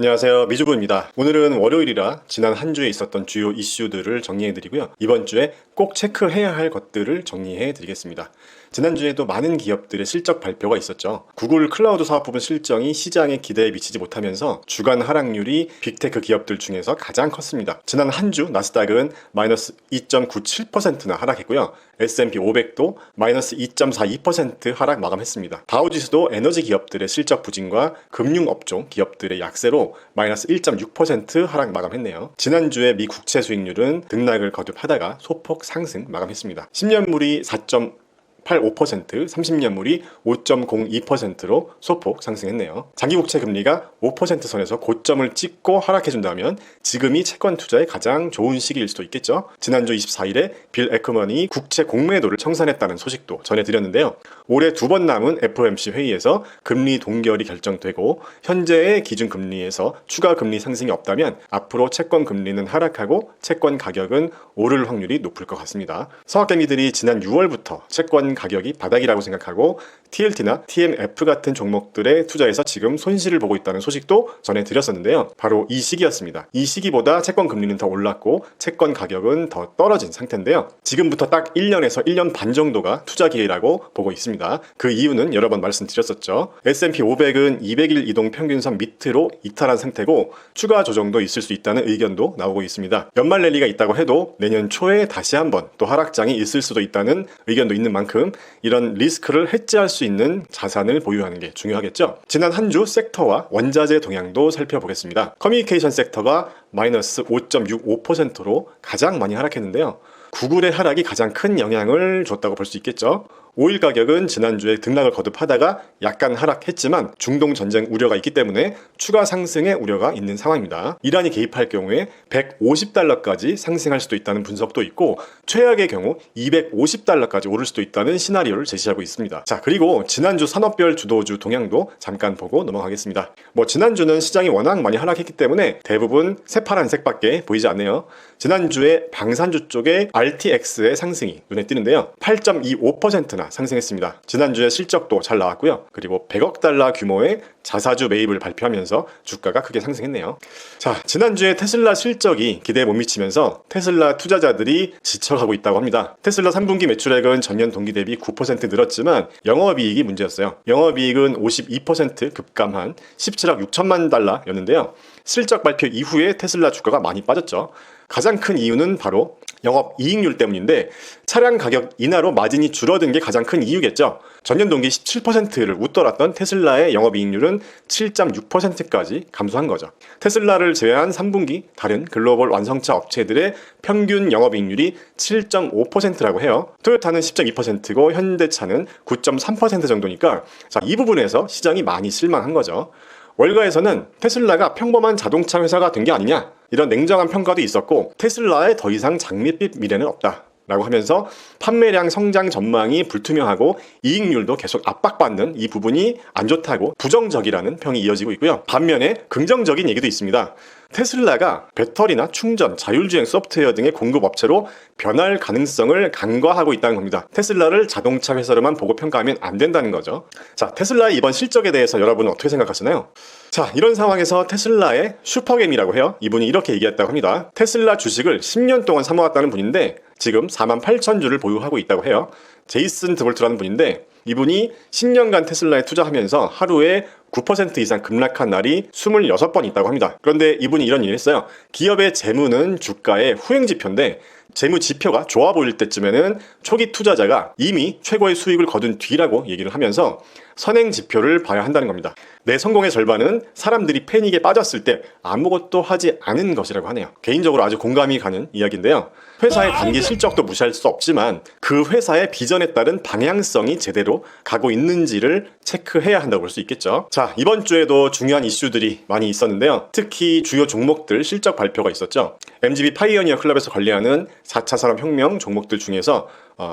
안녕하세요, 미주부입니다. 오늘은 월요일이라 지난 한 주에 있었던 주요 이슈들을 정리해드리고요. 이번 주에 꼭 체크해야 할 것들을 정리해드리겠습니다. 지난주에도 많은 기업들의 실적 발표가 있었죠. 구글 클라우드 사업 부분 실적이 시장의 기대에 미치지 못하면서 주간 하락률이 빅테크 기업들 중에서 가장 컸습니다. 지난 한 주 나스닥은 마이너스 2.97%나 하락했고요. S&P 500도 마이너스 2.42% 하락 마감했습니다. 다우지수도 에너지 기업들의 실적 부진과 금융업종 기업들의 약세로 마이너스 1.6% 하락 마감했네요. 지난주에 미 국채 수익률은 등락을 거듭하다가 소폭 상승 마감했습니다. 10년물이 4.85%, 30년물이 5.02%로 소폭 상승했네요. 장기국채 금리가 5% 선에서 고점을 찍고 하락해준다면 지금이 채권 투자의 가장 좋은 시기일 수도 있겠죠. 지난주 24일에 빌 에크먼이 국채 공매도를 청산했다는 소식도 전해드렸는데요. 올해 2번 남은 FOMC 회의에서 금리 동결이 결정되고 현재의 기준금리에서 추가 금리 상승이 없다면 앞으로 채권 금리는 하락하고 채권 가격은 오를 확률이 높을 것 같습니다. 서학개미들이 지난 6월부터 채권 가격이 바닥이라고 생각하고 TLT나 TMF 같은 종목들의 투자에서 지금 손실을 보고 있다는 소식도 전해드렸었는데요. 바로 이 시기였습니다. 이 시기보다 채권 금리는 더 올랐고 채권 가격은 더 떨어진 상태인데요. 지금부터 딱 1년에서 1년 반 정도가 투자 기회라고 보고 있습니다. 그 이유는 여러 번 말씀드렸었죠. S&P 500은 200일 이동 평균선 밑으로 이탈한 상태고 추가 조정도 있을 수 있다는 의견도 나오고 있습니다. 연말 랠리가 있다고 해도 내년 초에 다시 한번 또 하락장이 있을 수도 있다는 의견도 있는 만큼 이런 리스크를 해지할 수 있는 자산을 보유하는 게 중요하겠죠. 지난 한 주 섹터와 원자재 동향도 살펴보겠습니다. 커뮤니케이션 섹터가 마이너스 5.65%로 가장 많이 하락했는데요. 구글의 하락이 가장 큰 영향을 줬다고 볼 수 있겠죠. 오일 가격은 지난주에 등락을 거듭하다가 약간 하락했지만 중동 전쟁 우려가 있기 때문에 추가 상승의 우려가 있는 상황입니다. 이란이 개입할 경우에 150달러까지 상승할 수도 있다는 분석도 있고 최악의 경우 250달러까지 오를 수도 있다는 시나리오를 제시하고 있습니다. 자, 그리고 지난주 산업별 주도주 동향도 잠깐 보고 넘어가겠습니다. 지난주는 시장이 워낙 많이 하락했기 때문에 대부분 새파란색밖에 보이지 않네요. 지난주에 방산주 쪽에 RTX의 상승이 눈에 띄는데요. 8.25%나 상승했습니다. 지난주에 실적도 잘 나왔고요. 그리고 100억 달러 규모의 자사주 매입을 발표하면서 주가가 크게 상승했네요. 자, 지난주에 테슬라 실적이 기대에 못 미치면서 테슬라 투자자들이 지쳐가고 있다고 합니다. 테슬라 3분기 매출액은 전년 동기 대비 9% 늘었지만 영업이익이 문제였어요. 영업이익은 52% 급감한 17억 6천만 달러였는데요. 실적 발표 이후에 테슬라 주가가 많이 빠졌죠. 가장 큰 이유는 바로 영업이익률 때문인데 차량 가격 인하로 마진이 줄어든 게 가장 큰 이유겠죠. 전년 동기 17%를 웃돌았던 테슬라의 영업이익률은 7.6%까지 감소한 거죠. 테슬라를 제외한 3분기 다른 글로벌 완성차 업체들의 평균 영업이익률이 7.5%라고 해요. 토요타는 10.2%고 현대차는 9.3% 정도니까 자, 이 부분에서 시장이 많이 실망한 거죠. 월가에서는 테슬라가 평범한 자동차 회사가 된 게 아니냐 이런 냉정한 평가도 있었고 테슬라에 더 이상 장밋빛 미래는 없다 라고 하면서 판매량 성장 전망이 불투명하고 이익률도 계속 압박받는 이 부분이 안 좋다고 부정적이라는 평이 이어지고 있고요. 반면에 긍정적인 얘기도 있습니다. 테슬라가 배터리나 충전, 자율주행 소프트웨어 등의 공급 업체로 변할 가능성을 간과하고 있다는 겁니다. 테슬라를 자동차 회사로만 보고 평가하면 안 된다는 거죠. 자, 테슬라의 이번 실적에 대해서 여러분은 어떻게 생각하시나요? 자, 이런 상황에서 테슬라의 슈퍼겜이라고 해요. 이분이 이렇게 얘기했다고 합니다. 테슬라 주식을 10년 동안 사모았다는 분인데 지금 48,000주를 보유하고 있다고 해요. 제이슨 드볼트라는 분인데 이분이 10년간 테슬라에 투자하면서 하루에 9% 이상 급락한 날이 26번 있다고 합니다. 그런데 이분이 이런 얘기를 했어요. 기업의 재무는 주가의 후행지표인데 재무 지표가 좋아 보일 때쯤에는 초기 투자자가 이미 최고의 수익을 거둔 뒤라고 얘기를 하면서 선행 지표를 봐야 한다는 겁니다. 내 성공의 절반은 사람들이 패닉에 빠졌을 때 아무것도 하지 않은 것이라고 하네요. 개인적으로 아주 공감이 가는 이야기인데요. 회사의 단기 실적도 무시할 수 없지만 그 회사의 비전에 따른 방향성이 제대로 가고 있는지를 체크해야 한다고 볼 수 있겠죠. 자, 이번 주에도 중요한 이슈들이 많이 있었는데요. 특히 주요 종목들 실적 발표가 있었죠. MGB 파이오니어 클럽에서 관리하는 4차 산업혁명 종목들 중에서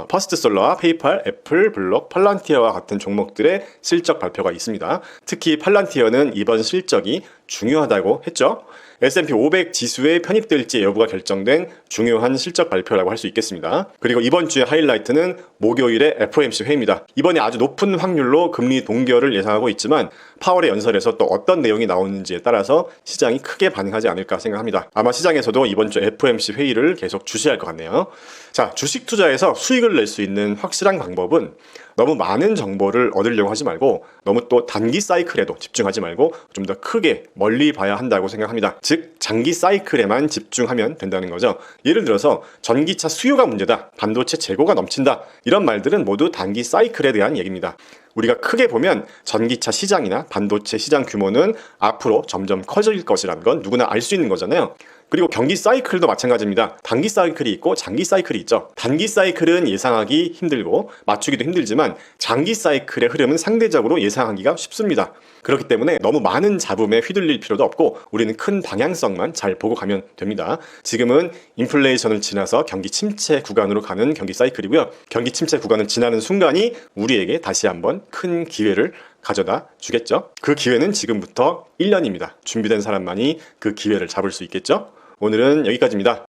퍼스트솔러와 페이팔, 애플, 블록, 팔란티어와 같은 종목들의 실적 발표가 있습니다. 특히 팔란티어는 이번 실적이 중요하다고 했죠. S&P 500 지수에 편입될지 여부가 결정된 중요한 실적 발표라고 할 수 있겠습니다. 그리고 이번 주의 하이라이트는 목요일의 FOMC 회의입니다. 이번에 아주 높은 확률로 금리 동결을 예상하고 있지만 파월의 연설에서 또 어떤 내용이 나오는지에 따라서 시장이 크게 반응하지 않을까 생각합니다. 아마 시장에서도 이번 주 FOMC 회의를 계속 주시할 것 같네요. 자, 주식 투자에서 수익을 낼 수 있는 확실한 방법은 너무 많은 정보를 얻으려고 하지 말고 너무 또 단기 사이클에도 집중하지 말고 좀 더 크게 멀리 봐야 한다고 생각합니다. 즉 장기 사이클에만 집중하면 된다는 거죠. 예를 들어서 전기차 수요가 문제다, 반도체 재고가 넘친다, 이런 말들은 모두 단기 사이클에 대한 얘기입니다. 우리가 크게 보면 전기차 시장이나 반도체 시장 규모는 앞으로 점점 커질 것이라는 건 누구나 알 수 있는 거잖아요. 그리고 경기 사이클도 마찬가지입니다. 단기 사이클이 있고 장기 사이클이 있죠. 단기 사이클은 예상하기 힘들고 맞추기도 힘들지만 장기 사이클의 흐름은 상대적으로 예상하기가 쉽습니다. 그렇기 때문에 너무 많은 잡음에 휘둘릴 필요도 없고 우리는 큰 방향성만 잘 보고 가면 됩니다. 지금은 인플레이션을 지나서 경기 침체 구간으로 가는 경기 사이클이고요. 경기 침체 구간을 지나는 순간이 우리에게 다시 한번 큰 기회를 가져다 주겠죠. 그 기회는 지금부터 1년입니다. 준비된 사람만이 그 기회를 잡을 수 있겠죠. 오늘은 여기까지입니다.